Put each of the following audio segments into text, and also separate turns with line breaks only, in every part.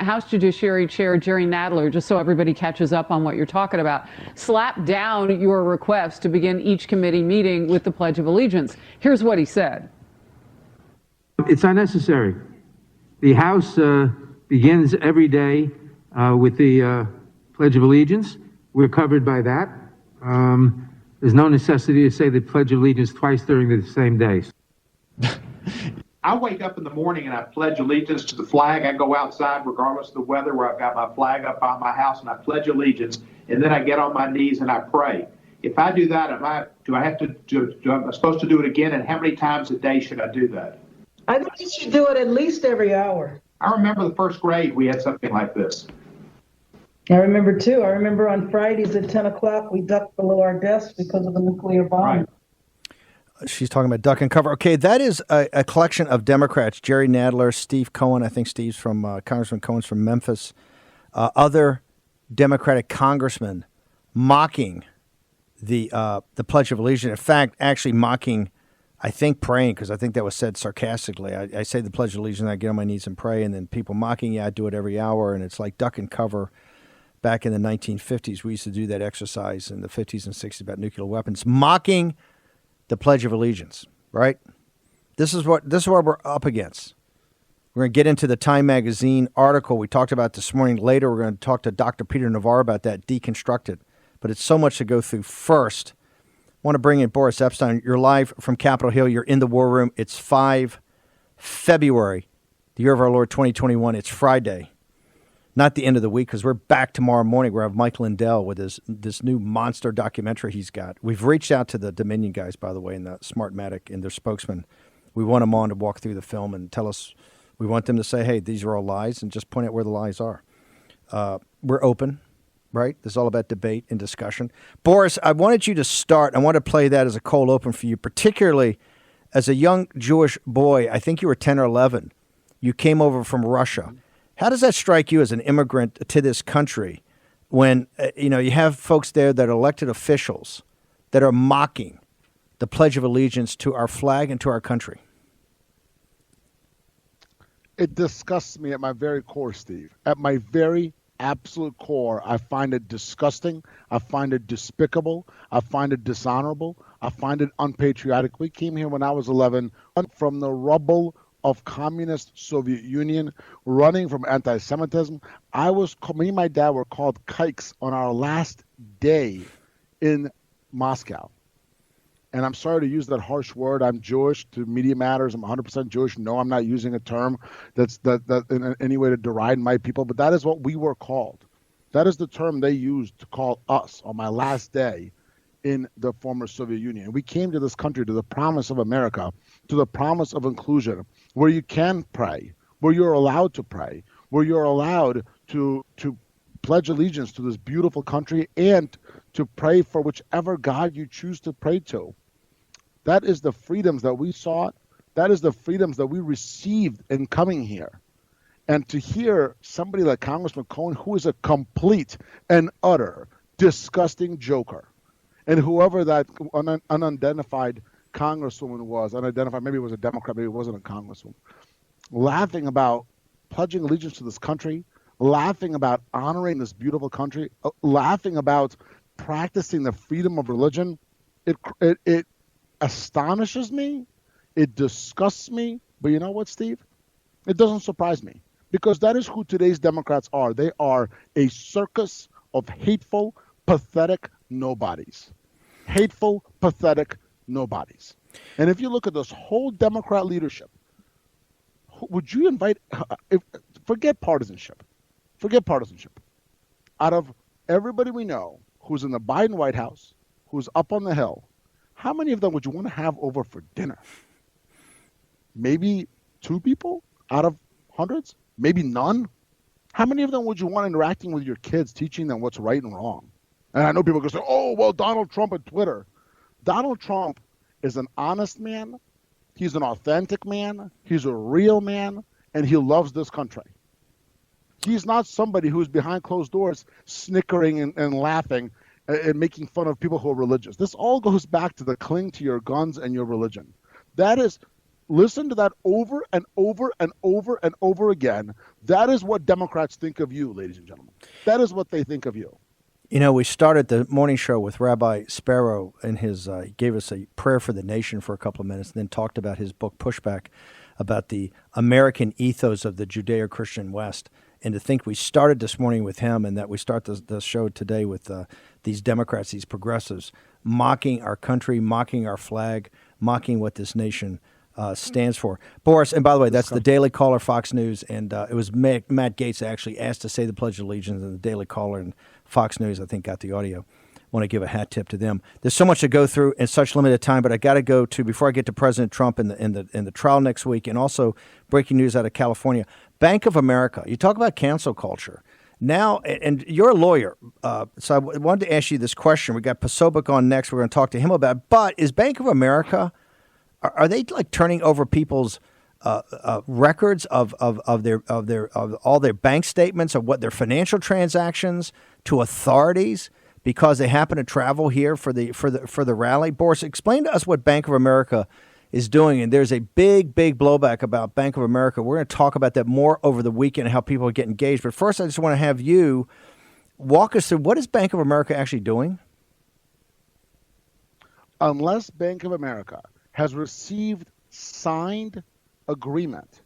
House Judiciary Chair Jerry Nadler, just so everybody catches up on what you're talking about, slapped down your request to begin each committee meeting with the Pledge of Allegiance. Here's what he said.
It's unnecessary. The House begins every day with the Pledge of Allegiance. We're covered by that. There's no necessity to say the Pledge of Allegiance twice during the same day.
I wake up in the morning and I pledge allegiance to the flag. I go outside regardless of the weather where I've got my flag up on my house and I pledge allegiance, and then I get on my knees and I pray. If I do that, am I supposed to do it again, and how many times a day should I do that?
I think you should do it at least every hour.
I remember the first grade we had something like this.
I remember too. I remember on Fridays at 10 o'clock we ducked below our desks because of the nuclear bomb.
Right.
She's talking about duck and cover. Okay, that is a collection of Democrats. Jerry Nadler, Steve Cohen. I think Steve's from Congressman Cohen's from Memphis. Other Democratic congressmen mocking the Pledge of Allegiance. In fact, actually mocking, I think praying, because I think that was said sarcastically. I say the Pledge of Allegiance, and I get on my knees and pray, and then people mocking, yeah, I do it every hour, and it's like duck and cover. Back in the 1950s, we used to do that exercise in the 50s and 60s about nuclear weapons, mocking the Pledge of Allegiance, right? This is what we're up against. We're going to get into the Time Magazine article we talked about this morning. Later, we're going to talk to Dr. Peter Navarro about that, deconstructed. But it's so much to go through. First, I want to bring in Boris Epshteyn. You're live from Capitol Hill. You're in the War Room. It's 5 February, the year of our Lord 2021. It's Friday. Not the end of the week, because we're back tomorrow morning. We'll have Mike Lindell with this new monster documentary he's got. We've reached out to the Dominion guys, by the way, and the Smartmatic and their spokesman. We want them on to walk through the film and tell us. We want them to say, hey, these are all lies, and just point out where the lies are. We're open, right? This is all about debate and discussion. Boris, I wanted you to start. I want to play that as a cold open for you, particularly as a young Jewish boy. I think you were 10 or 11. You came over from Russia. How does that strike you as an immigrant to this country when you have folks there that are elected officials that are mocking the Pledge of Allegiance to our flag and to our country?
It disgusts me at my very core, Steve. At my very absolute core, I find it disgusting. I find it despicable. I find it dishonorable. I find it unpatriotic. We came here when I was 11 from the rubble of communist Soviet Union, running from anti-Semitism. Me and my dad were called kikes on our last day in Moscow. And I'm sorry to use that harsh word. I'm Jewish. To Media Matters, I'm 100% Jewish. No, I'm not using a term that in any way to deride my people, but that is what we were called. That is the term they used to call us on my last day in the former Soviet Union. We came to this country, to the promise of America, to the promise of inclusion, where you can pray, where you're allowed to pray, where you're allowed to pledge allegiance to this beautiful country and to pray for whichever God you choose to pray to. That is the freedoms that we sought. That is the freedoms that we received in coming here. And to hear somebody like Congressman Cohen, who is a complete and utter disgusting joker, and whoever that unidentified congresswoman was, unidentified, maybe it was a Democrat, maybe it wasn't a congresswoman, laughing about pledging allegiance to this country, laughing about honoring this beautiful country, laughing about practicing the freedom of religion, it astonishes me, it disgusts me, but you know what, Steve? It doesn't surprise me, because that is who today's Democrats are. They are a circus of hateful, pathetic nobodies. Hateful, pathetic nobodies. And if you look at this whole Democrat leadership, would you invite, forget partisanship. Out of everybody we know who's in the Biden White House, who's up on the Hill, how many of them would you want to have over for dinner? Maybe 2 people out of hundreds? Maybe none? How many of them would you want interacting with your kids, teaching them what's right and wrong? And I know people go say, oh, well, Donald Trump and Twitter. Donald Trump is an honest man. He's an authentic man. He's a real man. And he loves this country. He's not somebody who's behind closed doors snickering and laughing and making fun of people who are religious. This all goes back to the cling to your guns and your religion. That is Listen to that over and over and over and over again. That is what Democrats think of you, ladies and gentlemen. That is what they think of you.
You know, we started the morning show with Rabbi Sparrow, and he gave us a prayer for the nation for a couple of minutes, and then talked about his book Pushback, about the American ethos of the Judeo-Christian West. And to think we started this morning with him, and that we start the show today with these Democrats, these progressives, mocking our country, mocking our flag, mocking what this nation stands for. Boris, and by the way, that's the Daily Caller, Fox News, and it was Matt Gaetz that actually asked to say the Pledge of Allegiance, and the Daily Caller and Fox News, I think, got the audio. Want to give a hat tip to them. There's so much to go through in such limited time, but I got to go to, before I get to President Trump and the trial next week, and also breaking news out of California. Bank of America. You talk about cancel culture. Now, and you're a lawyer, so I wanted to ask you this question. We got Posobiec on next. We're going to talk to him about it. But is Bank of America, are they like turning over people's records of all their bank statements, of what their financial transactions, to authorities because they happen to travel here for the rally? Boris, explain to us what Bank of America is doing. And there's a big blowback about Bank of America. We're going to talk about that more over the weekend and how people get engaged. But first, I just want to have you walk us through, what is Bank of America actually doing?
Unless Bank of America has received signed agreement,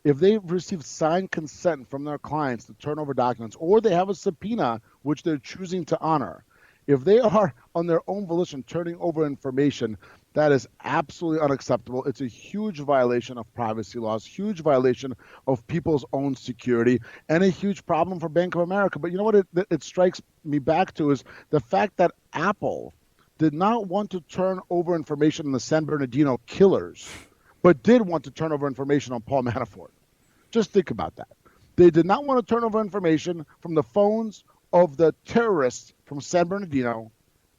if they've received signed consent from their clients to turn over documents, or they have a subpoena which they're choosing to honor, if they are on their own volition turning over information, that is absolutely unacceptable. It's a huge violation of privacy laws, huge violation of people's own security, and a huge problem for Bank of America. But you know what it strikes me back to is the fact that Apple did not want to turn over information on the San Bernardino killers, but did want to turn over information on Paul Manafort. Just think about that. They did not want to turn over information from the phones of the terrorists from San Bernardino,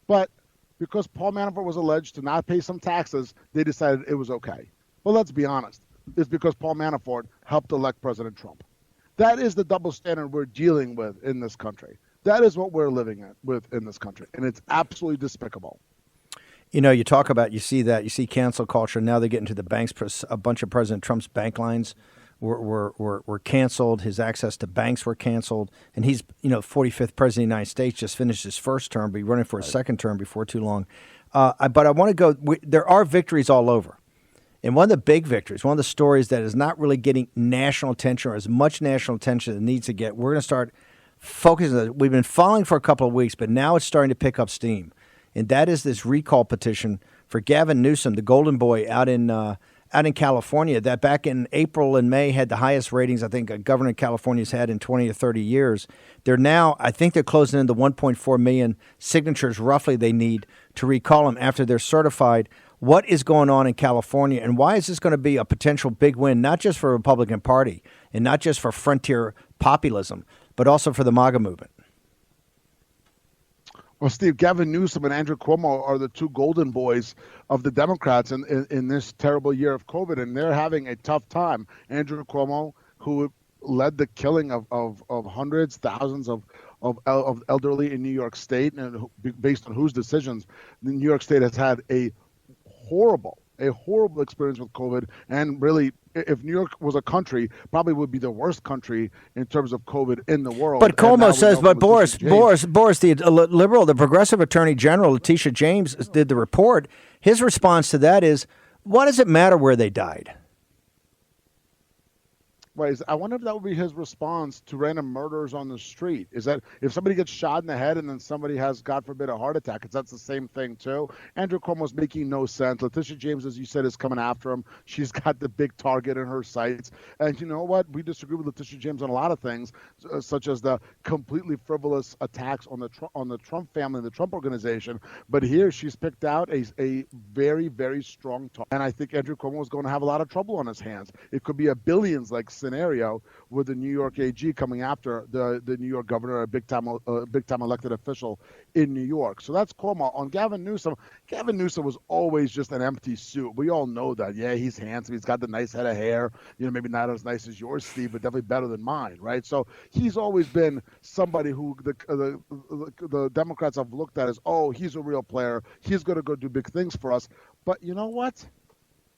but because Paul Manafort was alleged to not pay some taxes, they decided it was okay. Well, let's be honest. It's because Paul Manafort helped elect President Trump. That is the double standard we're dealing with in this country. That is what we're living with in this country, and it's absolutely despicable.
You know, you see cancel culture. Now they're getting to the banks. A bunch of President Trump's bank lines were canceled. His access to banks were canceled. And he's, 45th president of the United States, just finished his first term, be running for a second term before too long. But I want to go, there are victories all over. And one of the big victories, one of the stories that is not really getting national attention or as much national attention as it needs to get, we're going to start focusing on it. We've been following for a couple of weeks, but now it's starting to pick up steam. And that is this recall petition for Gavin Newsom, the golden boy out in California, that back in April and May had the highest ratings I think a governor in California's had in 20 or 30 years. They're now, I think they're closing in the 1.4 million signatures roughly they need to recall him after they're certified. What is going on in California, and why is this going to be a potential big win, not just for the Republican Party and not just for frontier populism, but also for the MAGA movement?
Well, Steve, Gavin Newsom and Andrew Cuomo are the two golden boys of the Democrats in this terrible year of COVID, and they're having a tough time. Andrew Cuomo, who led the killing of hundreds, thousands of elderly in New York State, and based on whose decisions, New York State has had a horrible experience with COVID, and really, if New York was a country, probably would be the worst country in terms of COVID in the world.
But Cuomo says, but Boris, the liberal, the progressive attorney general, Letitia James, did the report. His response to that is, what does it matter where they died?
Right. I wonder if that would be his response to random murders on the street. Is that if somebody gets shot in the head and then somebody has, God forbid, a heart attack, that's the same thing too? Andrew Cuomo's making no sense. Letitia James, as you said, is coming after him. She's got the big target in her sights. And you know what? We disagree with Letitia James on a lot of things, such as the completely frivolous attacks on the Trump family and the Trump organization. But here she's picked out a very, very strong target. And I think Andrew Cuomo is going to have a lot of trouble on his hands. It could be a billions-like scenario with the New York AG coming after the New York governor, a big time elected official in New York. So that's Cuomo. On Gavin Newsom was always just an empty suit. We all know that. Yeah, he's handsome. He's got the nice head of hair. Maybe not as nice as yours, Steve, but definitely better than mine, right? So he's always been somebody who the Democrats have looked at as, oh, he's a real player. He's going to go do big things for us. But you know what?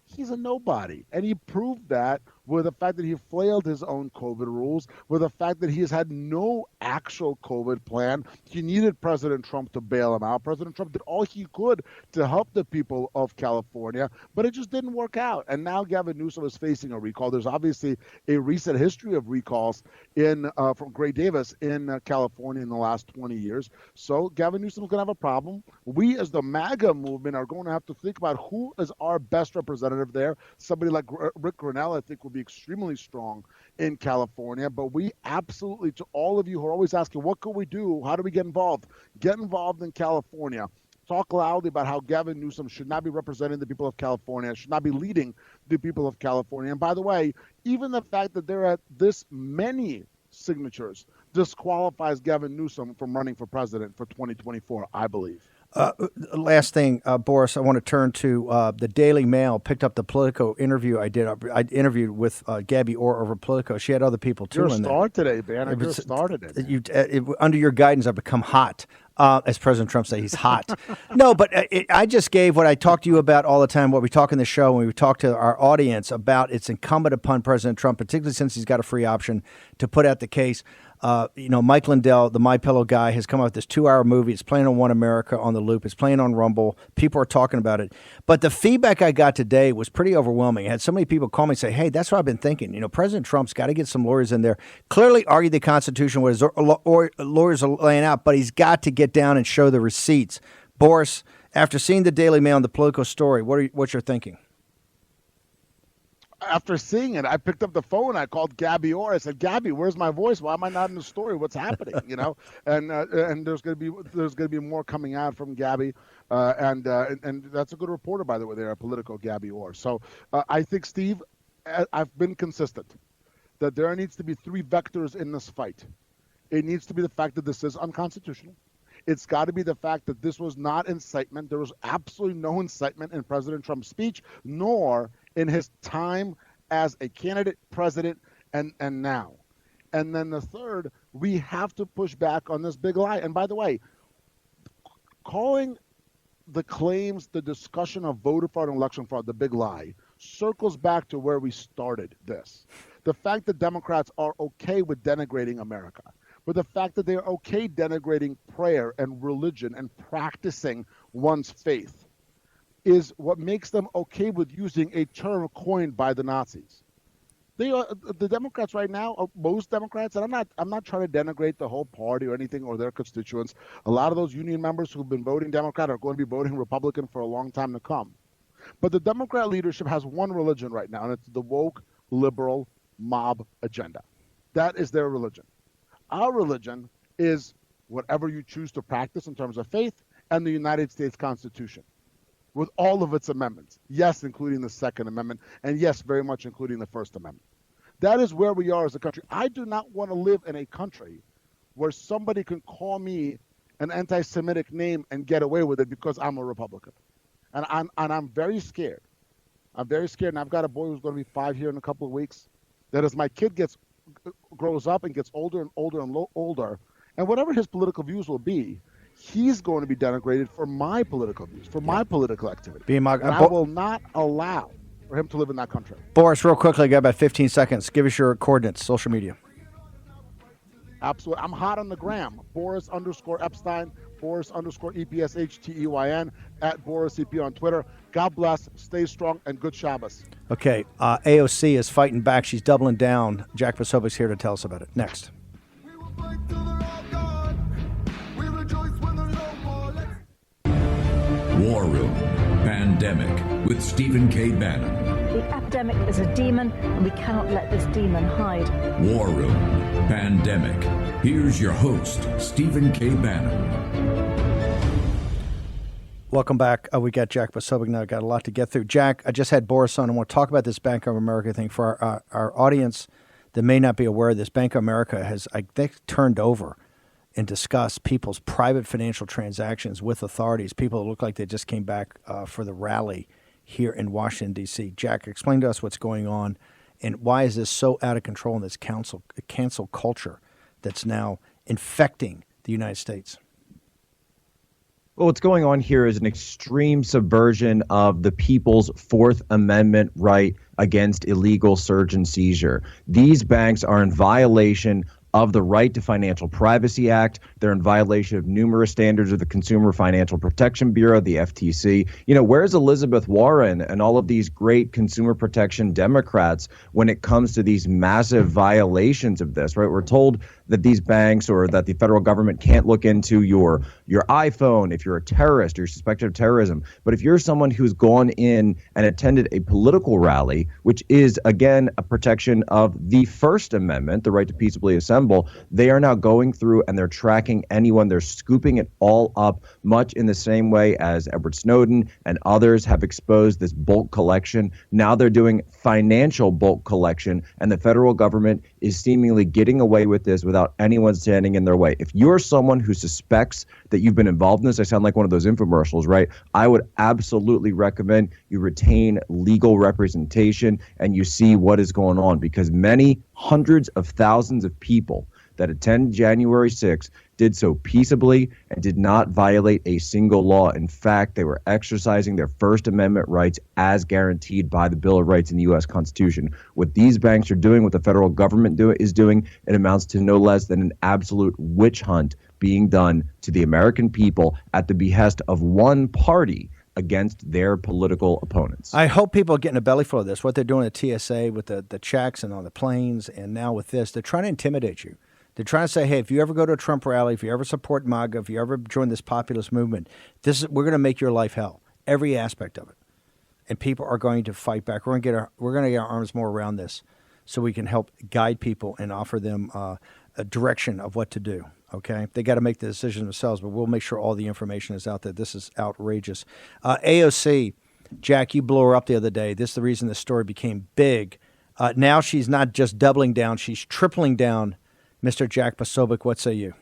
He's a nobody. And he proved that with the fact that he flailed his own COVID rules, with the fact that he has had no actual COVID plan. He needed President Trump to bail him out. President Trump did all he could to help the people of California, but it just didn't work out. And now Gavin Newsom is facing a recall. There's obviously a recent history of recalls from Gray Davis in California in the last 20 years. So Gavin Newsom is going to have a problem. We as the MAGA movement are going to have to think about who is our best representative there. Somebody like Rick Grenell, I think, will be extremely strong in California. But we absolutely, to all of you who are always asking, what can we do? How do we get involved? Get involved in California. Talk loudly about how Gavin Newsom should not be representing the people of California, should not be leading the people of California. And by the way, even the fact that there are this many signatures disqualifies Gavin Newsom from running for president for 2024, I believe.
Last thing, Boris, I want to turn to the Daily Mail. Picked up the Politico interview I did. I interviewed with Gabby Orr over Politico. She had other people too.
You're a star today, Bannon. You're a star today.
Under your guidance, I've become hot. As President Trump said, he's hot. No, but I just gave what I talk to you about all the time, what we talk in the show, when we talk to our audience about it's incumbent upon President Trump, particularly since he's got a free option, to put out the case. Mike Lindell, the MyPillow guy, has come out with this 2-hour movie. It's playing on One America on the Loop. It's playing on Rumble. People are talking about it. But the feedback I got today was pretty overwhelming. I had so many people call me and say, hey, that's what I've been thinking. President Trump's got to get some lawyers in there. Clearly argue the Constitution, what his lawyers are laying out, but he's got to get down and show the receipts. Boris, after seeing the Daily Mail and the Politico story, what's your thinking?
After seeing it, I picked up the phone. I called Gabby Orr. I said, "Gabby, where's my voice? Why am I not in the story? What's happening?" And there's going to be more coming out from Gabby, and that's a good reporter, by the way. There, Politico, Gabby Orr. So I think, Steve, I've been consistent that there needs to be 3 vectors in this fight. It needs to be the fact that this is unconstitutional. It's got to be the fact that this was not incitement. There was absolutely no incitement in President Trump's speech, nor in his time as a candidate, president, and now. And then the third, we have to push back on this big lie. And by the way, calling the claims, the discussion of voter fraud and election fraud, the big lie, circles back to where we started this. The fact that Democrats are okay with denigrating America, but the fact that they're okay denigrating prayer and religion and practicing one's faith is what makes them okay with using a term coined by the Nazis. They are the Democrats right now, most Democrats, and I'm not trying to denigrate the whole party or anything or their constituents. A lot of those union members who've been voting Democrat are going to be voting Republican for a long time to come. But the Democrat leadership has one religion right now, and it's the woke, liberal, mob agenda. That is their religion. Our religion is whatever you choose to practice in terms of faith and the United States Constitution, with all of its amendments. Yes, including the Second Amendment, and yes, very much including the First Amendment. That is where we are as a country. I do not want to live in a country where somebody can call me an anti-Semitic name and get away with it because I'm a Republican. And I'm very scared. I'm very scared, and I've got a boy who's going to be 5 here in a couple of weeks, that as my kid grows up and gets older and older and older, and whatever his political views will be, he's going to be denigrated for my political views, for my political activity. And I will not allow for him to live in that country.
Boris, real quickly, I got about 15 seconds. Give us your coordinates, social media.
Absolutely. I'm hot on the gram. Boris_Epshteyn, Boris_EPSHTEYN, at Boris EP on Twitter. God bless, stay strong, and good Shabbos.
Okay, AOC is fighting back. She's doubling down. Jack Posobiec's here to tell us about it. Next.
War Room Pandemic with Stephen K. Bannon.
The epidemic is a demon, and we cannot let this demon hide.
War Room Pandemic. Here's your host, Stephen K. Bannon.
Welcome back. We got Jack Posobiec now. Got a lot to get through. Jack, I just had Boris on. I want to talk about this Bank of America thing for our audience that may not be aware of this. Bank of America has, I think, turned over and discussed people's private financial transactions with authorities, people that look like they just came back for the rally here in Washington, D.C. Jack, explain to us what's going on and why is this so out of control in this cancel culture that's now infecting the United States?
Well, what's going on here is an extreme subversion of the people's Fourth Amendment right against illegal search and seizure. These banks are in violation of the Right to Financial Privacy Act. They're in violation of numerous standards of the Consumer Financial Protection Bureau, the FTC. Where's Elizabeth Warren and all of these great consumer protection Democrats when it comes to these massive violations of this, right? We're told that these banks or that the federal government can't look into your iPhone if you're a terrorist or you're suspected of terrorism. But if you're someone who's gone in and attended a political rally, which is, again, a protection of the First Amendment, the right to peaceably assemble, they are now going through and they're tracking anyone. They're scooping it all up, much in the same way as Edward Snowden and others have exposed this bulk collection. Now they're doing financial bulk collection, and the federal government is seemingly getting away with this without anyone standing in their way. If you're someone who suspects that you've been involved in this, I sound like one of those infomercials, right? I would absolutely recommend you retain legal representation and you see what is going on, because many hundreds of thousands of people that attend January 6th did so peaceably and did not violate a single law. In fact, they were exercising their First Amendment rights as guaranteed by the Bill of Rights in the U.S. Constitution. What these banks are doing, what the federal government is doing, it amounts to no less than an absolute witch hunt being done to the American people at the behest of one party against their political opponents.
I hope people are getting a bellyful of this. What they're doing at TSA with the checks and on the planes, and now with this, they're trying to intimidate you. They're trying to say, hey, if you ever go to a Trump rally, if you ever support MAGA, if you ever join this populist movement, we're going to make your life hell, every aspect of it. And people are going to fight back. We're going to get our arms more around this so we can help guide people and offer them a direction of what to do. Okay, they got to make the decision themselves, but we'll make sure all the information is out there. This is outrageous. AOC, Jack, you blew her up the other day. This is the reason this story became big. Now she's not just doubling down, she's tripling down. Mr. Jack Posobiec, what say you?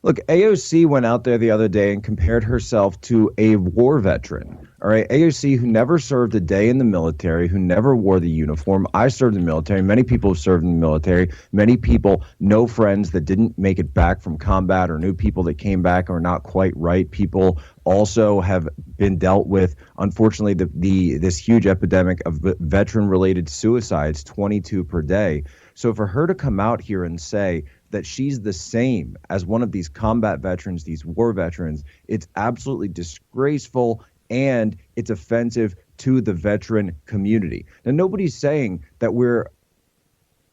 Look, AOC went out there the other day and compared herself to a war veteran. All right, AOC, who never served a day in the military, who never wore the uniform. I served in the military. Many people have served in the military. Many people know friends that didn't make it back from combat or knew people that came back or not quite right. People also have been dealt with, unfortunately, this huge epidemic of veteran-related suicides, 22 per day. So for her to come out here and say that she's the same as one of these combat veterans, these war veterans, it's absolutely disgraceful and it's offensive to the veteran community. Now, nobody's saying that we're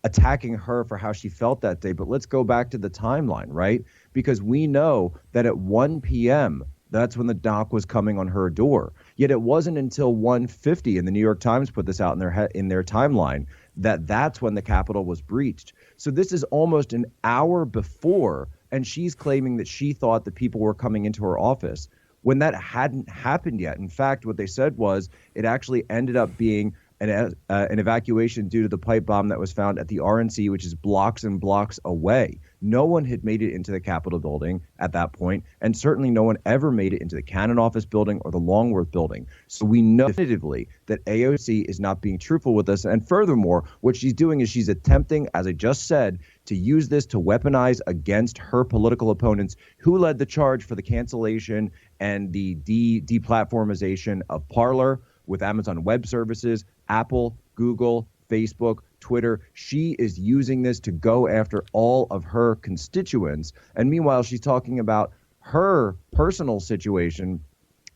attacking her for how she felt that day, but let's go back to the timeline, right? Because we know that at 1 p.m., that's when the knock was coming on her door. Yet it wasn't until 1:50, and the New York Times put this out in their timeline, that's when the Capitol was breached. So this is almost an hour before, and she's claiming that she thought that people were coming into her office when that hadn't happened yet. In fact, what they said was it actually ended up being an evacuation due to the pipe bomb that was found at the RNC, which is blocks and blocks away. No one had made it into the Capitol building at that point, and certainly no one ever made it into the Cannon office building or the Longworth building. So we know definitively that AOC is not being truthful with us. And furthermore, what she's doing is she's attempting, as I just said, to use this to weaponize against her political opponents who led the charge for the cancellation and the deplatformization of Parler with Amazon Web Services, Apple, Google, Facebook, Twitter. She is using this to go after all of her constituents. And meanwhile, she's talking about her personal situation.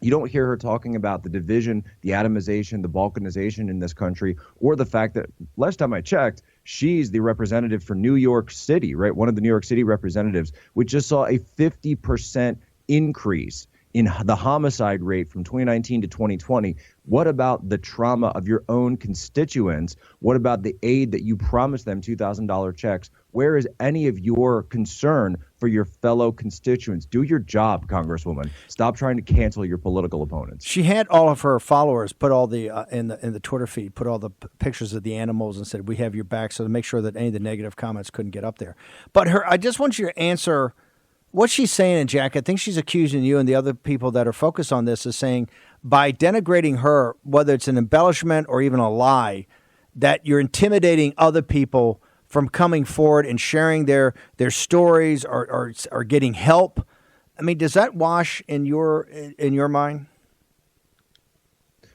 You don't hear her talking about the division, the atomization, the balkanization in this country, or the fact that last time I checked, she's the representative for New York City, right? One of the New York City representatives, which just saw a 50% increase in the homicide rate from 2019 to 2020. What about the trauma of your own constituents? What about the aid that you promised them, $2,000 checks? Where is any of your concern for your fellow constituents? Do your job, Congresswoman. Stop trying to cancel your political opponents.
She had all of her followers put all the in the Twitter feed, put all the pictures of the animals and said, "We have your back," so to make sure that any of the negative comments couldn't get up there. But I just want you to answer what she's saying, and Jack, I think she's accusing you and the other people that are focused on this is saying by denigrating her, whether it's an embellishment or even a lie, that you're intimidating other people from coming forward and sharing their stories or getting help. I mean, does that wash in your mind?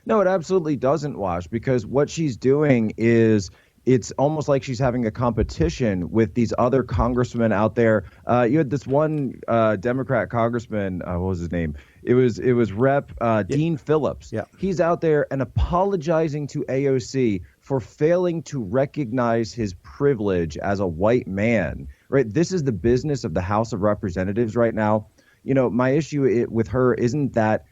No, it absolutely doesn't wash, because what she's doing is it's almost like she's having a competition with these other congressmen out there. You had this one Democrat congressman, what was his name? It was Rep. Dean Phillips.
Yeah.
He's out there and apologizing to AOC for failing to recognize his privilege as a white man. Right? This is the business of the House of Representatives right now. You know, my issue with her isn't that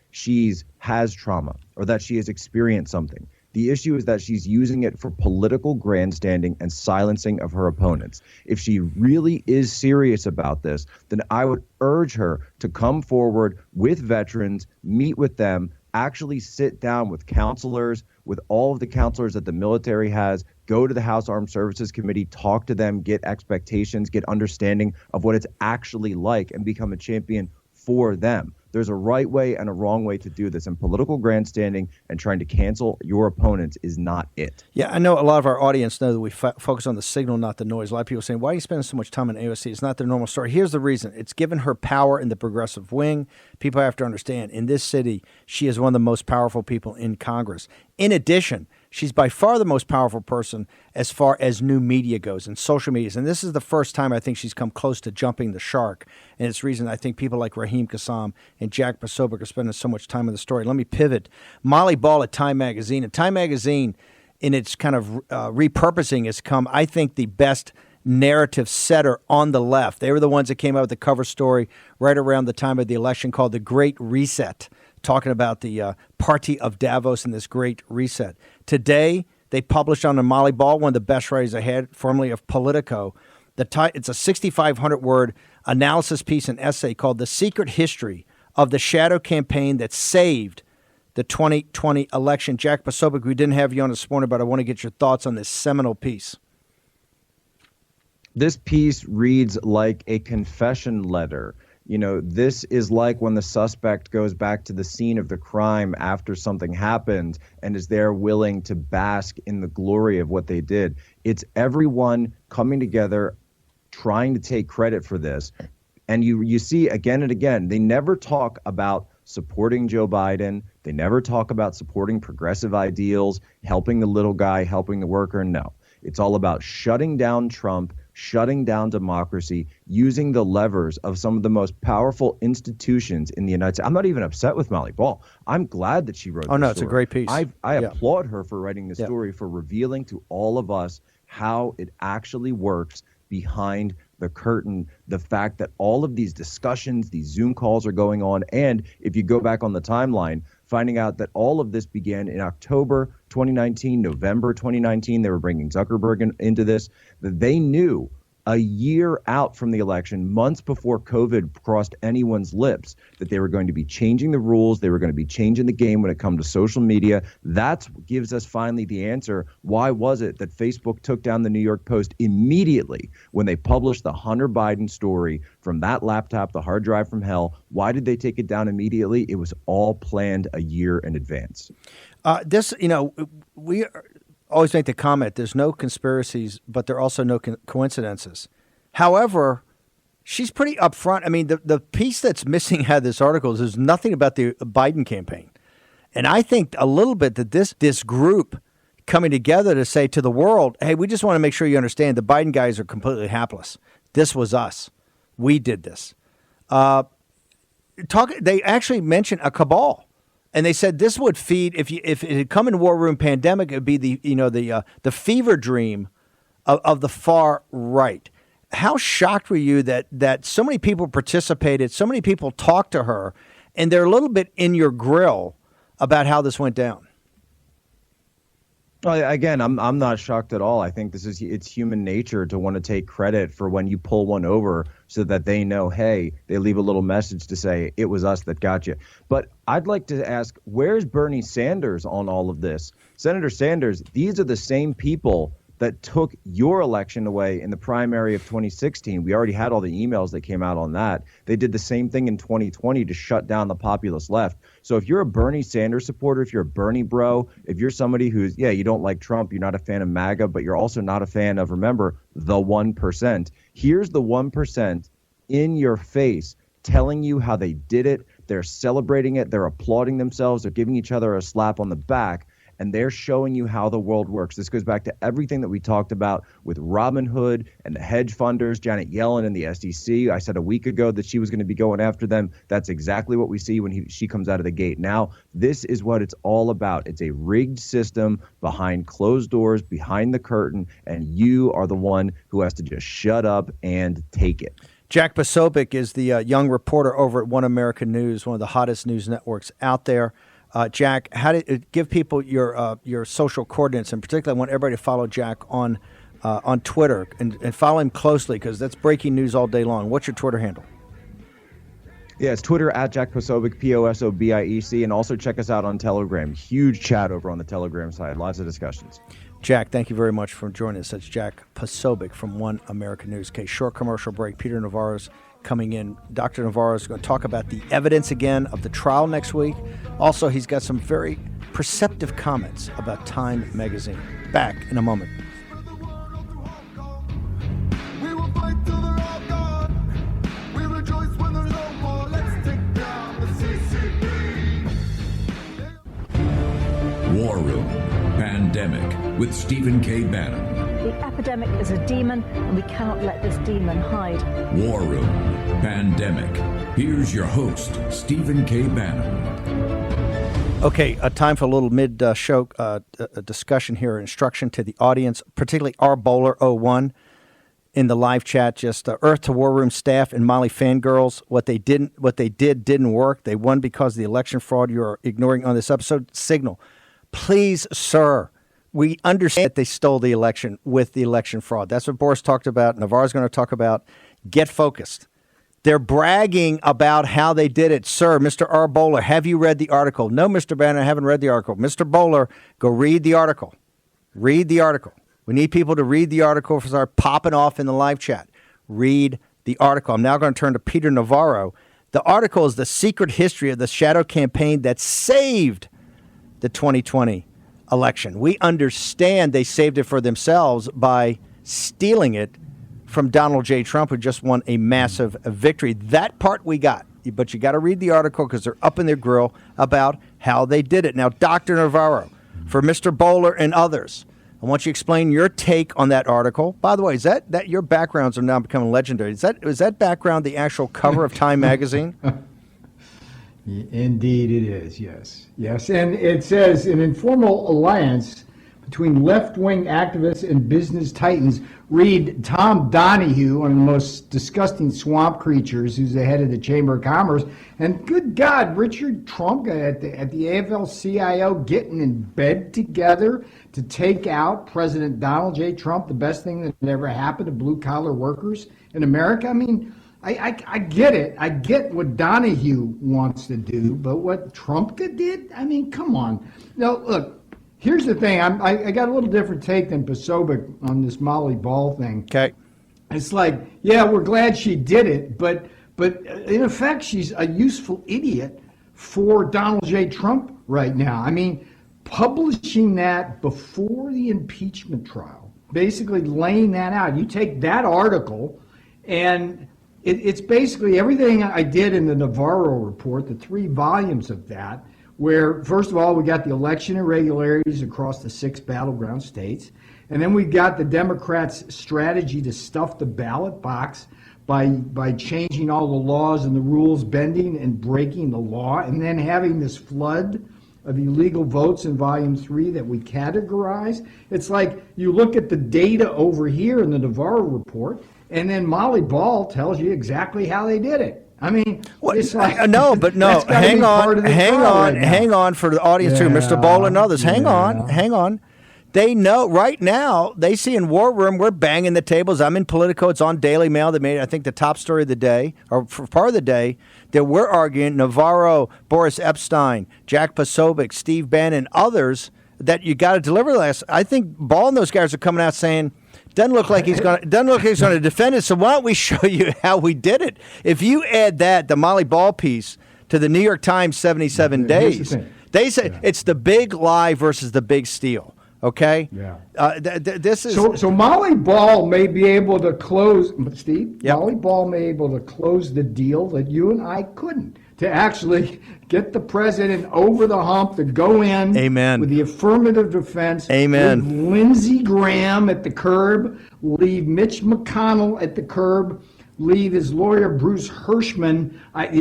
has trauma or that she has experienced something. The issue is that she's using it for political grandstanding and silencing of her opponents. If she really is serious about this, then I would urge her to come forward with veterans, meet with them, actually sit down with counselors, with all of the counselors that the military has, go to the House Armed Services Committee, talk to them, get expectations, get understanding of what it's actually like, and become a champion for them. There's a right way and a wrong way to do this, and political grandstanding and trying to cancel your opponents is not it.
Yeah, I know a lot of our audience know that we focus on the signal, not the noise. A lot of people are saying, why are you spending so much time on AOC? It's not their normal story. Here's the reason. It's given her power in the progressive wing. People have to understand, in this city, she is one of the most powerful people in Congress. In addition, she's by far the most powerful person as far as new media goes and social medias. And this is the first time I think she's come close to jumping the shark. And it's the reason I think people like Raheem Kassam and Jack Posobiec are spending so much time on the story. Let me pivot. Molly Ball at Time Magazine. And Time Magazine, in its kind of repurposing, has come, I think, the best narrative setter on the left. They were the ones that came out with the cover story right around the time of the election called The Great Reset, talking about the party of Davos and this great reset. Today, they published on the Molly Ball, one of the best writers I had, formerly of Politico. It's a 6,500-word analysis piece and essay called The Secret History of the Shadow Campaign That Saved the 2020 Election. Jack Posobiec, we didn't have you on this morning, but I want to get your thoughts on this seminal piece.
This piece reads like a confession letter. You know, this is like when the suspect goes back to the scene of the crime after something happened and is there willing to bask in the glory of what they did. It's everyone coming together, trying to take credit for this. And you see again and again, they never talk about supporting Joe Biden. They never talk about supporting progressive ideals, helping the little guy, helping the worker. No, it's all about shutting down Trump, shutting down democracy, using the levers of some of the most powerful institutions in the United States. I'm not even upset with Molly Ball. I'm glad that she wrote this
no,
story.
it's a great piece.
I applaud her for writing this story, for revealing to all of us how it actually works behind the curtain, the fact that all of these discussions, these Zoom calls are going on. And if you go back on the timeline, finding out that all of this began in October 2019, November 2019, they were bringing Zuckerberg into this, that they knew a year out from the election, months before COVID crossed anyone's lips, that they were going to be changing the rules. They were going to be changing the game when it comes to social media. That gives us finally the answer. Why was it that Facebook took down the New York Post immediately when they published the Hunter Biden story from that laptop, the hard drive from hell? Why did they take it down immediately? It was all planned a year in advance.
We always make the comment, there's no conspiracies, but there are also no coincidences. However, she's pretty upfront. I mean, the piece that's missing out of this article is there's nothing about the Biden campaign. And I think a little bit that this group coming together to say to the world, hey, we just want to make sure you understand the Biden guys are completely hapless. This was us. We did this. They actually mentioned a cabal. And they said this would feed, if it had come in war room pandemic, it would be the fever dream of the far right. How shocked were you that so many people participated, so many people talked to her, and they're a little bit in your grill about how this went down?
Well, again, I'm not shocked at all. I think it's human nature to want to take credit for when you pull one over so that they know, hey, they leave a little message to say it was us that got you. But I'd like to ask, where's Bernie Sanders on all of this? Senator Sanders, these are the same people that took your election away in the primary of 2016. We already had all the emails that came out on that. They did the same thing in 2020 to shut down the populist left. So if you're a Bernie Sanders supporter, if you're a Bernie bro, if you're somebody who's, you don't like Trump, you're not a fan of MAGA, but you're also not a fan of, remember, the 1%. Here's the 1% in your face telling you how they did it. They're celebrating it. They're applauding themselves. They're giving each other a slap on the back. And they're showing you how the world works. This goes back to everything that we talked about with Robinhood and the hedge funders, Janet Yellen and the SEC. I said a week ago that she was going to be going after them. That's exactly what we see when she comes out of the gate. Now, this is what it's all about. It's a rigged system behind closed doors, behind the curtain, and you are the one who has to just shut up and take it.
Jack Posobiec is the young reporter over at One American News, one of the hottest news networks out there. Jack, how to give people your social coordinates, and particularly I want everybody to follow Jack on Twitter and follow him closely because that's breaking news all day long. What's your Twitter handle?
Yeah, it's Twitter at Jack Posobiec, Posobiec, and also check us out on Telegram. Huge chat over on the Telegram side. Lots of discussions. Jack, thank you very much for joining us. That's Jack Posobiec from One American News. Okay, short commercial break. Peter Navarro's coming in. Dr. Navarro is going to talk about the evidence again of the trial next week. Also, he's got some very perceptive comments about Time magazine. Back in a moment.
War Room Pandemic with Stephen K. Bannon.
The epidemic is a demon, and we cannot let this demon hide.
War Room Pandemic. Here's your host, Stephen K. Bannon.
Okay, time for a little mid-show discussion here, instruction to the audience, particularly R. Bowler 01 in the live chat. Just Earth to War Room staff and Molly fangirls. What they did didn't work. They won because of the election fraud you are ignoring on this episode. Signal, please, sir. We understand that they stole the election with the election fraud. That's what Boris talked about. Navarro's going to talk about. Get focused. They're bragging about how they did it. Sir, Mr. R. Bowler, have you read the article? No, Mr. Bannon, I haven't read the article. Mr. Bowler, go read the article. Read the article. We need people to read the article for start popping off in the live chat. Read the article. I'm now going to turn to Peter Navarro. The article is the secret history of the shadow campaign that saved the 2020 election. We understand they saved it for themselves by stealing it from Donald J. Trump, who just won a massive victory. That part we got, but you got to read the article because they're up in their grill about how they did it. Now, Dr. Navarro, for Mr. Bowler and others, I want you to explain your take on that article. By the way, is that your backgrounds are now becoming legendary? Is that background the actual cover of Time magazine?
Indeed it is, yes. Yes, and it says an informal alliance between left-wing activists and business titans. Read Tom Donahue, one of the most disgusting swamp creatures, who's the head of the Chamber of Commerce. And good God, Richard Trump at the AFL-CIO getting in bed together to take out President Donald J. Trump, the best thing that ever happened to blue-collar workers in America. I mean, I get it. I get what Donahue wants to do, but what Trump did? I mean, come on. No, look, here's the thing. I got a little different take than Posobiec on this Molly Ball thing.
Okay.
It's like, yeah, we're glad she did it, but in effect, she's a useful idiot for Donald J. Trump right now. I mean, publishing that before the impeachment trial, basically laying that out. You take that article and it's basically everything I did in the Navarro report, the 3 volumes of that, where, first of all, we got the election irregularities across the 6 battleground states, and then we got the Democrats' strategy to stuff the ballot box by changing all the laws and the rules, bending and breaking the law, and then having this flood of illegal votes in volume 3 that we categorize. It's like you look at the data over here in the Navarro report, and then Molly Ball tells you exactly how they did it. I mean, it's like
no, hang on for the audience too, Mr. Bowler and others. Hang on. They know right now. They see in War Room we're banging the tables. I'm in Politico. It's on Daily Mail. That made I think the top story of the day or for part of the day that we're arguing Navarro, Boris Epshteyn, Jack Posobiec, Steve Bannon, others that you got to deliver this. I think Ball and those guys are coming out saying. Doesn't look like he's going to defend it. So why don't we show you how we did it? If you add that, the Molly Ball piece, to the New York Times 77 days, they say it's the big lie versus the big steal. Okay.
Yeah.
This is
So Molly Ball may be able to close, Steve.
Yep.
Molly Ball may be able to close the deal that you and I couldn't, to actually get the president over the hump to go in.
Amen.
With the affirmative defense.
Amen.
Leave Lindsey Graham at the curb. Leave Mitch McConnell at the curb. Leave his lawyer Bruce Hirschman.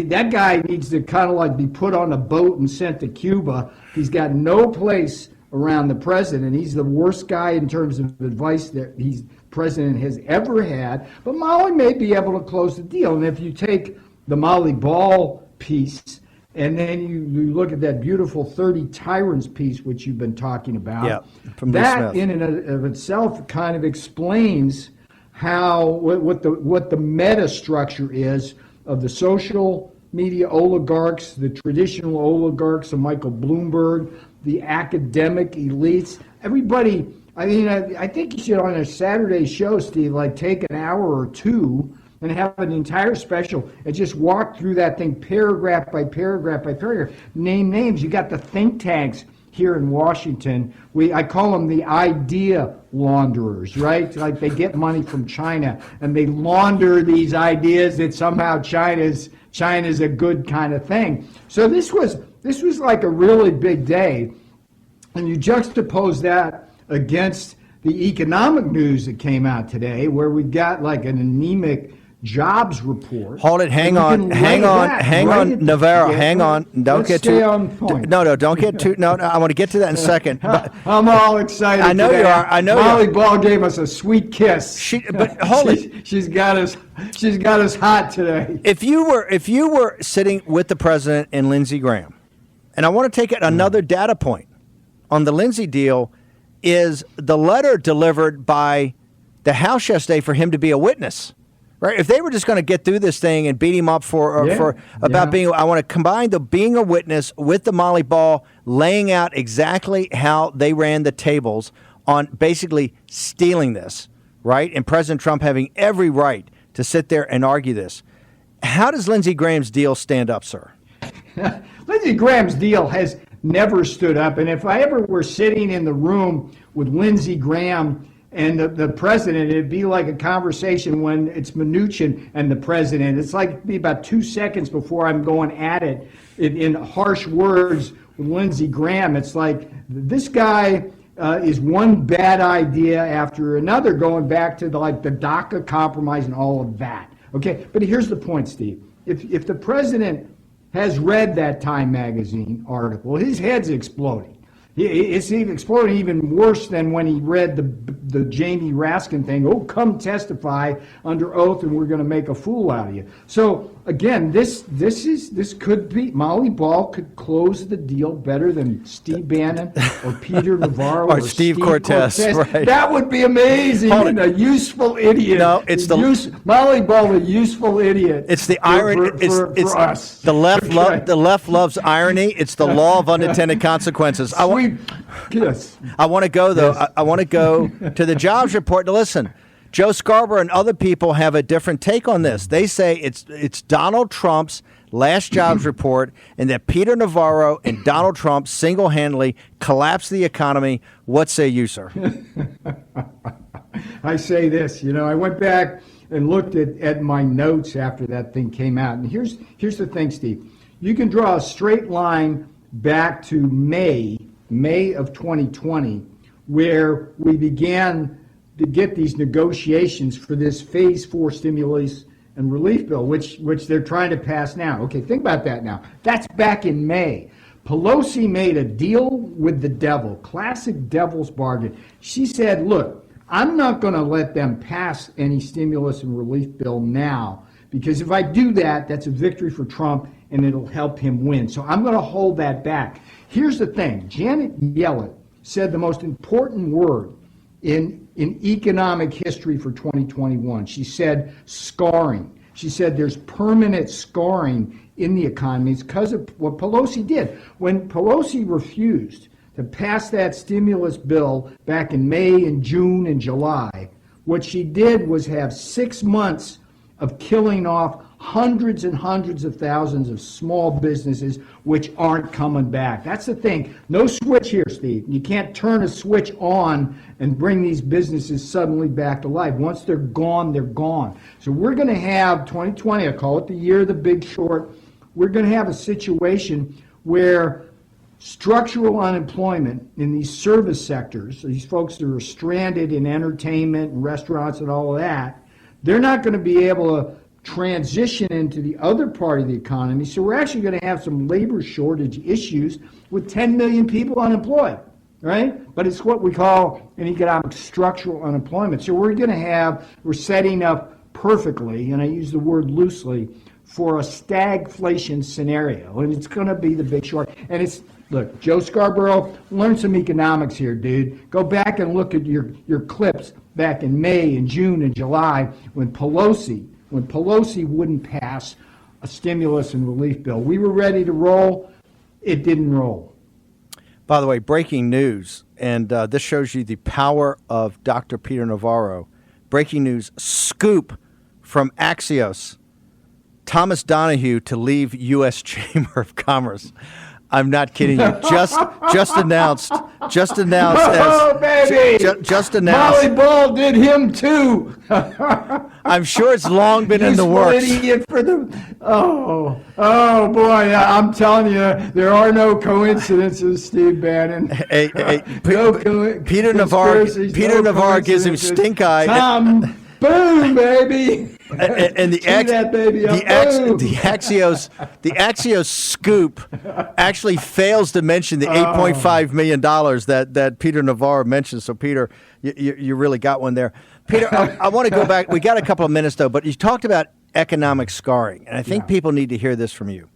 That guy needs to kind of like be put on a boat and sent to Cuba. He's got no place around the president. He's the worst guy in terms of advice that he's president has ever had. But Molly may be able to close the deal. And if you take the Molly Ball piece and then you look at that beautiful 30 Tyrants piece, which you've been talking about,
from
that in and of itself kind of explains how what the meta structure is of the social media oligarchs, the traditional oligarchs of Michael Bloomberg, the academic elites, everybody. I mean, I think you should, on a Saturday show, Steve, like take an hour or two and have an entire special and just walk through that thing paragraph by paragraph by paragraph. Name names. You got the think tanks here in Washington. I call them the idea launderers, right? Like they get money from China and they launder these ideas that somehow China's a good kind of thing. So this was like a really big day, and you juxtapose that against the economic news that came out today, where we got like an anemic jobs report.
Hold it. Hang on, Navarro. Hang on. Don't get too.
On point.
No. Don't get too. No. I want to get to that in a second. But
I'm all excited.
I know
today.
you are. I know.
Molly Ball gave us a sweet kiss.
But hold it.
She's got us hot today.
If you were sitting with the president and Lindsey Graham, and I want to take it another data point on the Lindsey deal, is the letter delivered by the House yesterday for him to be a witness. Right? If they were just going to get through this thing and beat him up being, I want to combine the being a witness with the Molly Ball laying out exactly how they ran the tables on basically stealing this, right? And President Trump having every right to sit there and argue this. How does Lindsey Graham's deal stand up, sir?
Lindsey Graham's deal has never stood up. And if I ever were sitting in the room with Lindsey Graham and the president, it'd be like a conversation when it's Mnuchin and the president. It's like it'd be about 2 seconds before I'm going at it in harsh words with Lindsey Graham. It's like this guy is one bad idea after another, going back to the DACA compromise and all of that. Okay, but here's the point, Steve. If the president has read that Time magazine article, his head's exploding. It's exploding even worse than when he read the Jamie Raskin thing. Oh, come testify under oath, and we're going to make a fool out of you. So again, this could be Molly Ball could close the deal better than Steve Bannon or Peter Navarro
or Steve Cortez. Right.
That would be amazing. A useful idiot.
No, it's
Molly Ball, a useful idiot.
It's the irony for us. The left the left loves irony. It's the law of unintended consequences. I want to go though. Yes. I want to go to the jobs report. Now listen, Joe Scarborough and other people have a different take on this. They say it's Donald Trump's last jobs report, and that Peter Navarro and Donald Trump single-handedly collapsed the economy. What say you, sir?
I say this. I went back and looked at my notes after that thing came out, and here's the thing, Steve. You can draw a straight line back to May of 2020, where we began to get these negotiations for this Phase 4 stimulus and relief bill, which they're trying to pass now. Okay, think about that now. That's back in May. Pelosi made a deal with the devil, classic devil's bargain. She said, look, I'm not going to let them pass any stimulus and relief bill now, because if I do that, that's a victory for Trump and it'll help him win. So I'm going to hold that back. Here's the thing. Janet Yellen said the most important word in economic history for 2021. She said scarring. She said there's permanent scarring in the economy. It's because of what Pelosi did. When Pelosi refused to pass that stimulus bill back in May and June and July, what she did was have 6 months of killing off hundreds and hundreds of thousands of small businesses which aren't coming back. That's the thing. No switch here, Steve. You can't turn a switch on and bring these businesses suddenly back to life. Once they're gone, they're gone. So we're going to have 2020, I call it the year of the big short. We're going to have a situation where structural unemployment in these service sectors, these folks that are stranded in entertainment and restaurants and all of that, they're not going to be able to transition into the other part of the economy. So we're actually going to have some labor shortage issues with 10 million people unemployed, right? But it's what we call an economic structural unemployment. So we're setting up perfectly, and I use the word loosely, for a stagflation scenario. And it's going to be the big short. And look, Joe Scarborough, learn some economics here, dude. Go back and look at your clips back in May and June and July when Pelosi wouldn't pass a stimulus and relief bill. We were ready to roll. It didn't roll.
By the way, breaking news, and this shows you the power of Dr. Peter Navarro. Breaking news, scoop from Axios. Thomas Donahue to leave U.S. Chamber of Commerce. I'm not kidding you. Just announced.
Oh, baby!
Just announced.
Molly Ball did him too.
I'm sure it's long been in the works.
Idiot for oh boy! I'm telling you, there are no coincidences, Steve Bannon.
Peter Navarro gives him stink eye.
Tom, boom, baby.
And the Axios scoop actually fails to mention the $8.5 million that Peter Navarro mentioned. So, Peter, you really got one there. Peter, I want to go back. We got a couple of minutes, though, but you talked about economic scarring, and I think people need to hear this from you.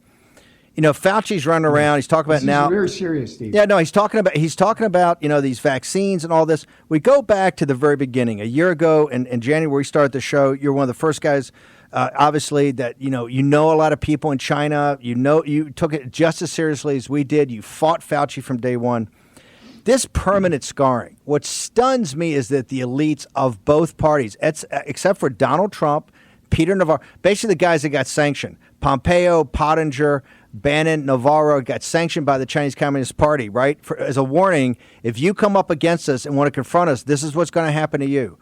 You know, Fauci's running around. He's talking about now.
Very serious, Steve.
Yeah, no, he's talking about these vaccines and all this. We go back to the very beginning. A year ago in January, we started the show. You're one of the first guys, obviously, that you know a lot of people in China. You took it just as seriously as we did. You fought Fauci from day one. This permanent scarring. What stuns me is that the elites of both parties, except for Donald Trump, Peter Navarro, basically the guys that got sanctioned, Pompeo, Pottinger, Bannon, Navarro, got sanctioned by the Chinese Communist Party, right? As a warning, if you come up against us and want to confront us, this is what's going to happen to you.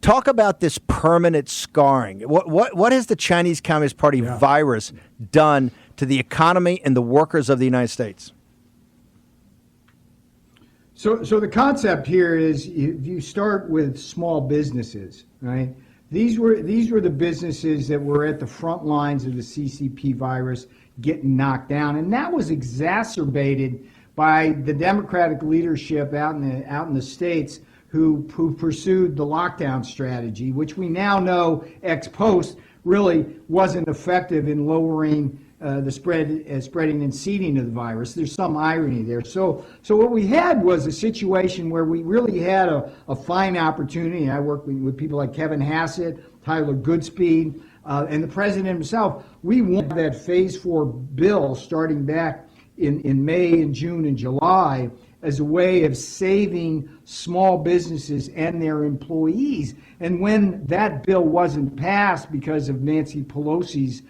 Talk about this permanent scarring. What has the Chinese Communist Party virus done to the economy and the workers of the United States?
So the concept here is you start with small businesses, right? These were the businesses that were at the front lines of the CCP virus getting knocked down, and that was exacerbated by the Democratic leadership out in the states who pursued the lockdown strategy, which we now know ex post really wasn't effective in lowering the spreading and seeding of the virus. There's some irony there. So what we had was a situation where we really had a fine opportunity. I worked with people like Kevin Hassett, Tyler Goodspeed, and the president himself. We won that Phase 4 bill starting back in May and June and July as a way of saving small businesses and their employees. And when that bill wasn't passed because of Nancy Pelosi's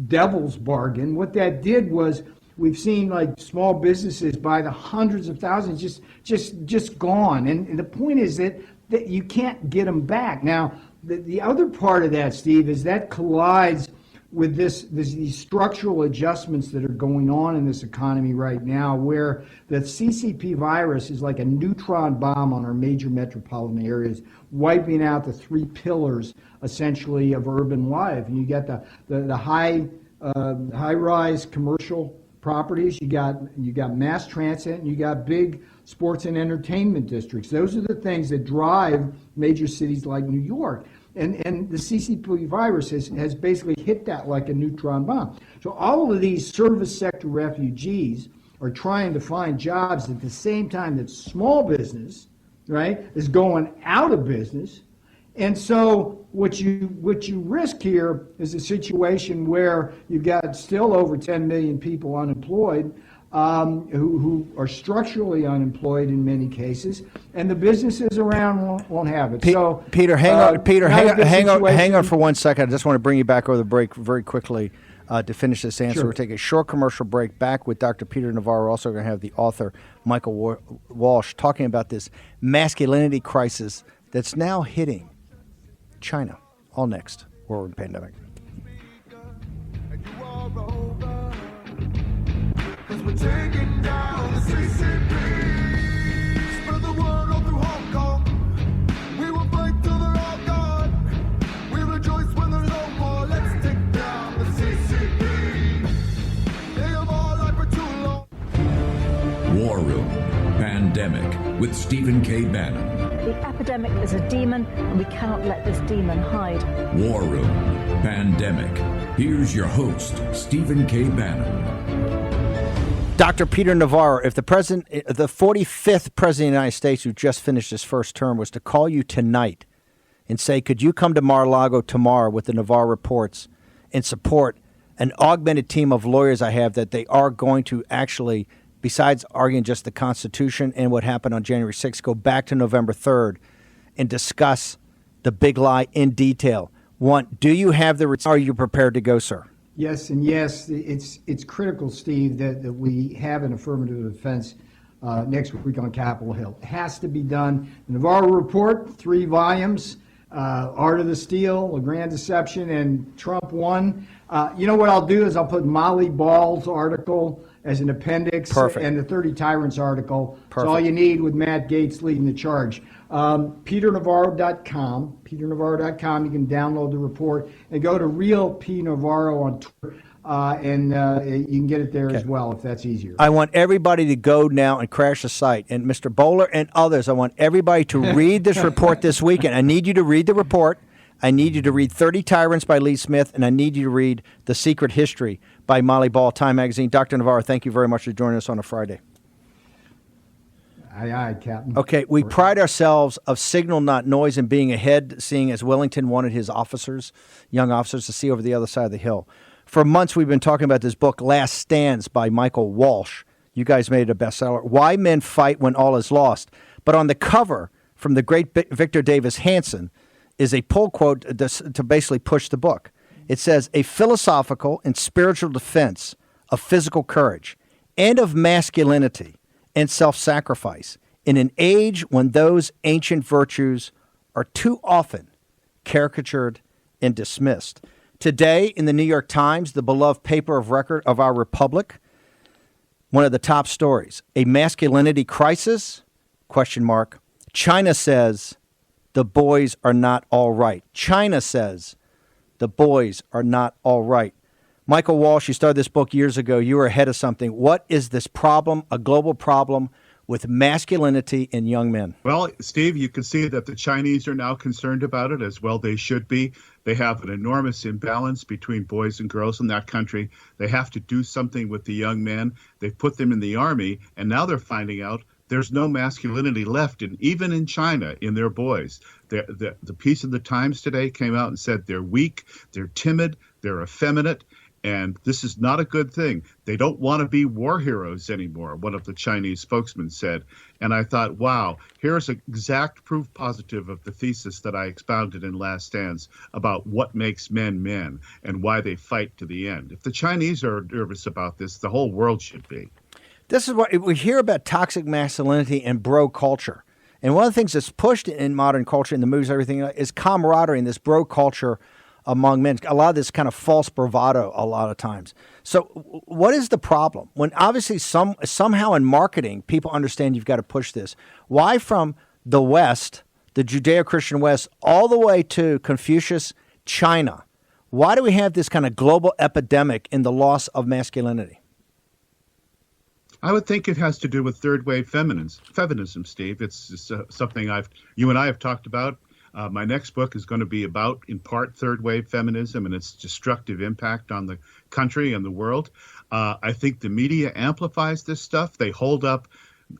devil's bargain, what that did was we've seen like small businesses by the hundreds of thousands just gone. And the point is that you can't get them back. Now, the other part of that, Steve, is that collides with these structural adjustments that are going on in this economy right now, where the CCP virus is like a neutron bomb on our major metropolitan areas, wiping out the three pillars, essentially, of urban life. And you got the high-rise commercial properties, you got mass transit, and you got big sports and entertainment districts. Those are the things that drive major cities like New York. And the CCP virus has basically hit that like a neutron bomb. So all of these service sector refugees are trying to find jobs at the same time that small business, right, is going out of business. And so what you risk here is a situation where you've got still over 10 million people unemployed. who are structurally unemployed in many cases, and the businesses around won't have it. So,
Peter, hang on. Peter,
not a good
hang on
situation.
for 1 second. I just want to bring you back over the break very quickly to finish this answer.
Sure.
We'll take a short commercial break. Back with Dr. Peter Navarro. We're also going to have the author Michael Walsh talking about this masculinity crisis that's now hitting China. All next. World Pandemic.
We're taking down the CCP. Spread the word all through Hong Kong. We will fight till they're all gone. We rejoice when there's no more. Let's take down the CCP. They have all lied for too long.
War Room Pandemic with Stephen K. Bannon.
The epidemic is a demon, and we cannot let this demon hide.
War Room Pandemic. Here's your host, Stephen K. Bannon.
Dr. Peter Navarro, if the 45th president of the United States who just finished his first term was to call you tonight and say, could you come to Mar-a-Lago tomorrow with the Navarro reports and support an augmented team of lawyers I have that they are going to actually, besides arguing just the Constitution and what happened on January 6th, go back to November 3rd and discuss the big lie in detail. One, do you have are you prepared to go, sir?
Yes, and yes, it's critical, Steve, that we have an affirmative defense next week on Capitol Hill. It has to be done. The Navarro Report, 3 volumes, Art of the Steal, The Grand Deception, and Trump Won. You know what I'll do is I'll put Molly Ball's article as an appendix.
Perfect.
And the 30 Tyrants article.
Perfect.
It's all you need with Matt Gaetz leading the charge. PeterNavarro.com. PeterNavarro.com. You can download the report and go to Real P. Navarro on Twitter, and you can get it there as well if that's easier.
I want everybody to go now and crash the site. And Mr. Bowler and others, I want everybody to read this report this weekend. I need you to read the report. I need you to read 30 Tyrants by Lee Smith, and I need you to read The Secret History by Molly Ball, Time Magazine. Dr. Navarro, thank you very much for joining us on a Friday.
Aye, aye, Captain.
Okay, we pride ourselves of signal, not noise, and being ahead, seeing as Wellington wanted his officers, young officers, to see over the other side of the hill. For months, we've been talking about this book, Last Stands by Michael Walsh. You guys made it a bestseller. Why Men Fight When All Is Lost. But on the cover, from the great Victor Davis Hanson, is a pull quote to basically push the book. It says, a philosophical and spiritual defense of physical courage and of masculinity and self-sacrifice in an age when those ancient virtues are too often caricatured and dismissed. Today, in the New York Times, the beloved paper of record of our republic, one of the top stories, a masculinity crisis, ? China says the boys are not all right. China says the boys are not all right. Michael Walsh, you started this book years ago. You were ahead of something. What is this problem, a global problem, with masculinity in young men?
Well, Steve, you can see that the Chinese are now concerned about it, as well they should be. They have an enormous imbalance between boys and girls in that country. They have to do something with the young men. They've put them in the army, and now they're finding out there's no masculinity left, even in China, in their boys. The piece of the Times today came out and said they're weak, they're timid, they're effeminate, and this is not a good thing. They don't want to be war heroes anymore, one of the Chinese spokesmen said. And I thought, wow, here's an exact proof positive of the thesis that I expounded in Last Stands about what makes men men and why they fight to the end. If the Chinese are nervous about this, the whole world should be.
This is what we hear about toxic masculinity and bro culture. And one of the things that's pushed in modern culture, in the movies, everything, is camaraderie and this bro culture among men. A lot of this kind of false bravado a lot of times. So what is the problem? When obviously somehow in marketing, people understand you've got to push this. Why from the West, the Judeo-Christian West, all the way to Confucius, China? Why do we have this kind of global epidemic in the loss of masculinity?
I would think it has to do with third wave feminism, Steve. It's something you and I have talked about. My next book is going to be about, in part, third wave feminism and its destructive impact on the country and the world. I think the media amplifies this stuff. They hold up.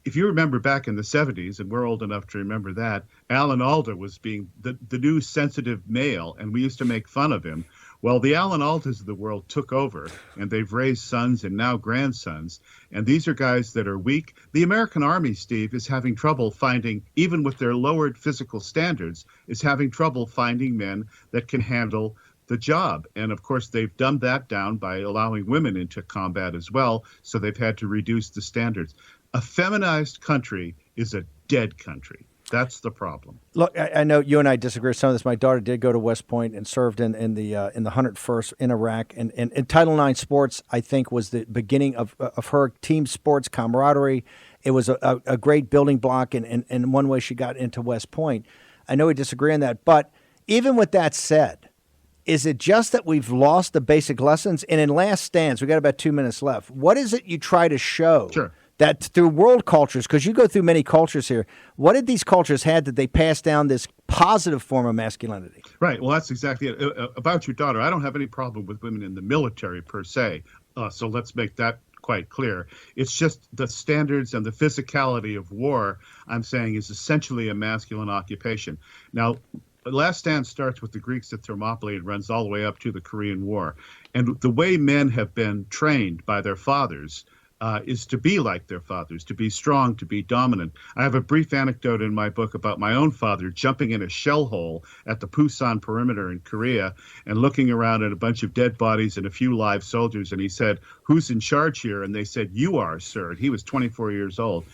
If you remember back in the 70s, and we're old enough to remember that, Alan Alda was being the new sensitive male, and we used to make fun of him. Well, the Alan Aldas of the world took over, and they've raised sons and now grandsons. And these are guys that are weak. The American Army, Steve, is having trouble finding, even with their lowered physical standards, is having trouble finding men that can handle the job. And of course, they've dumbed that down by allowing women into combat as well. So they've had to reduce the standards. A feminized country is a dead country. That's the problem.
Look, I know you and I disagree with some of this. My daughter did go to West Point and served in the 101st in Iraq. And Title IX sports, I think, was the beginning of her team sports camaraderie. It was a great building block, and in one way she got into West Point. I know we disagree on that. But even with that said, is it just that we've lost the basic lessons? And in Last Stands, we got about 2 minutes left. What is it you try to show? Sure. That through world cultures, because you go through many cultures here, what did these cultures had that they passed down this positive form of masculinity?
Right. Well, that's exactly it. About your daughter, I don't have any problem with women in the military per se. So let's make that quite clear. It's just the standards and the physicality of war, I'm saying, is essentially a masculine occupation. Now, Last Stand starts with the Greeks at Thermopylae and runs all the way up to the Korean War. And the way men have been trained by their fathers is to be like their fathers, to be strong, to be dominant. I have a brief anecdote in my book about my own father jumping in a shell hole at the Pusan perimeter in Korea and looking around at a bunch of dead bodies and a few live soldiers. And he said, "Who's in charge here?" And they said, "You are, sir." And he was 24 years old.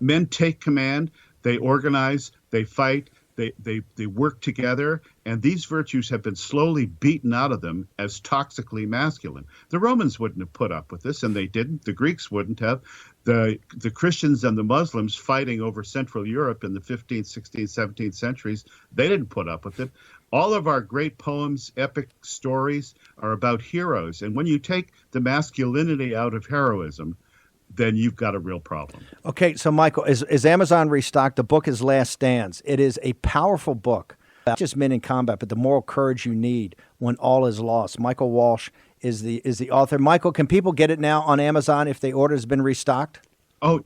Men take command, they organize, they fight, they work together, and these virtues have been slowly beaten out of them as toxically masculine. The Romans wouldn't have put up with this, and they didn't. The Greeks wouldn't have. The Christians and the Muslims fighting over Central Europe in the 15th, 16th, 17th centuries, they didn't put up with it. All of our great poems, epic stories are about heroes, and when you take the masculinity out of heroism, then you've got a real problem.
Okay, so Michael, is Amazon restocked? The book is Last Stands. It is a powerful book, not just men in combat, but the moral courage you need when all is lost. Michael Walsh is the author. Michael, can people get it now on Amazon if the order has been restocked?
Oh,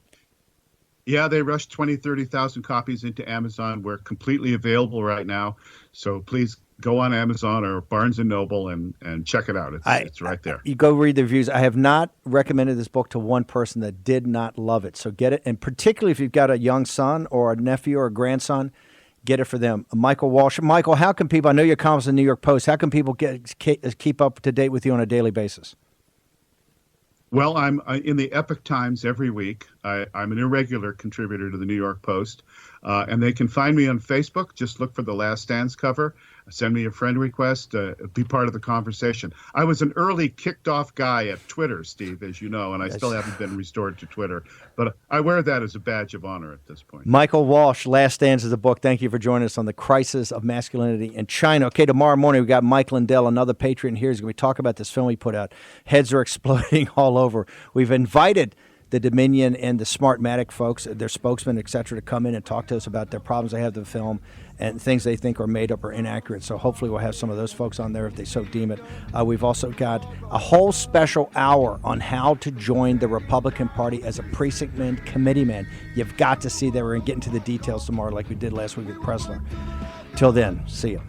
yeah, they rushed 20, 30,000 copies into Amazon. We're completely available right now. So please go on Amazon or Barnes & Noble and check it out. It's right there.
You go read the reviews. I have not recommended this book to one person that did not love it. So get it. And particularly if you've got a young son or a nephew or a grandson, get it for them. Michael Walsh. Michael, how can people, I know your columns in the New York Post, how can people keep up to date with you on a daily basis?
Well, I'm in the Epoch Times every week. I'm an irregular contributor to the New York Post, and they can find me on Facebook. Just look for the Last Stands cover. Send me a friend request. Be part of the conversation. I was an early kicked off guy at Twitter, Steve, as you know, and I still haven't been restored to Twitter. But I wear that as a badge of honor at this point.
Michael Walsh, Last Stands is the book. Thank you for joining us on the crisis of masculinity in China. Okay, tomorrow morning we got Mike Lindell, another Patreon here. He's going to be talking about this film he put out. Heads are exploding all over. We've invited the Dominion and the Smartmatic folks, their spokesmen, et cetera, to come in and talk to us about their problems they have with the film and things they think are made up or inaccurate. So hopefully we'll have some of those folks on there if they so deem it. We've also got a whole special hour on how to join the Republican Party as a precinct man, committee man. You've got to see that. We're going to get into the details tomorrow like we did last week with Pressler. Till then, see you.